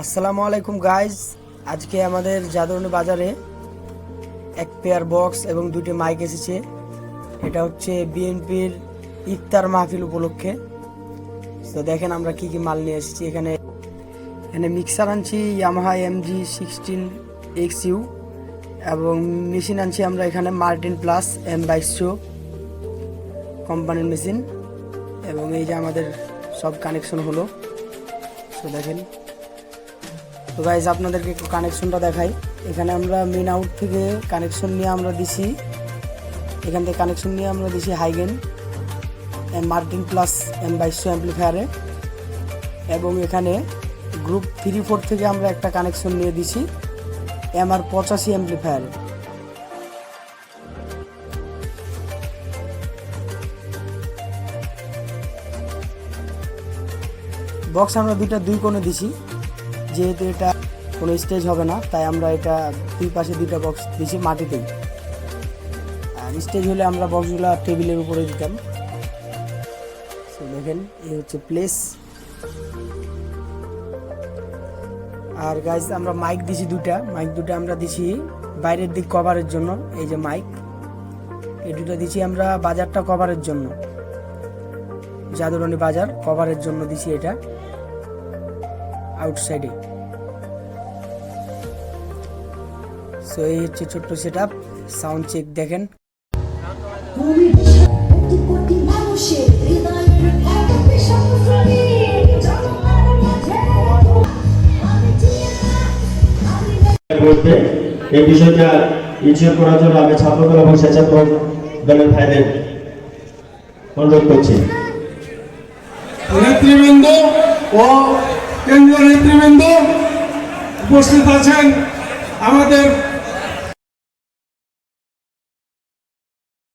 আসসালামু আলাইকুম গাইজ। আজকে আমাদের জাদুরানী বাজারে এক পেয়ার বক্স এবং দুটি মাইক এসেছে। এটা হচ্ছে বিএনপির ইফতার মাহফিল উপলক্ষে। তো দেখেন আমরা কি কি মাল নিয়ে এসেছি। এখানে মিক্সার আনছি ইয়ামাহা MG16XU এবং মেশিন আনছি আমরা এখানে মার্টিন প্লাস M2200 কোম্পানির মেশিন। এবং এই যে আমাদের সব কানেকশন হলো। তো দেখেন, তো গাইজ আপনাদেরকে একটু কানেকশনটা দেখাই। এখানে আমরা মেন আউট থেকে কানেকশন নিয়ে আমরা দিছি, এখান থেকে কানেকশন নিয়ে আমরা দিছি হাইগেন মার্টিন প্লাস M2200 অ্যাম্পলিফায়ারে। এবং এখানে গ্রুপ 3-4 থেকে আমরা একটা কানেকশন নিয়ে দিছি MR85 অ্যাম্পলিফায়ারে। বক্স আমরা দুই কোণে দিছি, যেহেতু এটা কোনো স্টেজ হবে না তাই আমরা এটা দুই পাশে দুইটা বক্স দিছি মাটিতেই। আর স্টেজ হলে আমরা বক্সগুলো টেবিলের উপরে দিতাম। তো দেখেন এই হচ্ছে প্লেস। আর গাইজ আমরা মাইক দিছি দুটা আমরা দিছি বাইরের দিক কভারের জন্য। এই যে মাইক, এই দুটো দিছি আমরা বাজারটা কভারের জন্য, জাদুরানী বাজার কভারের জন্য দিছি এটা আউটসাইডে। সো এই হচ্ছে ছোট্ট সেটআপ। সাউন্ড চেক দেখেন। এই বিষয়টা ইনশিওর করার জন্য আমি ছাত্রদল এবং স্বেচ্ছাসেবক দলের ভাইদের অনুরোধ করছি। নেতৃবৃন্দ ও কেন্দ্রীয় নেতৃবৃন্দ উপস্থিত আছেন, আমাদের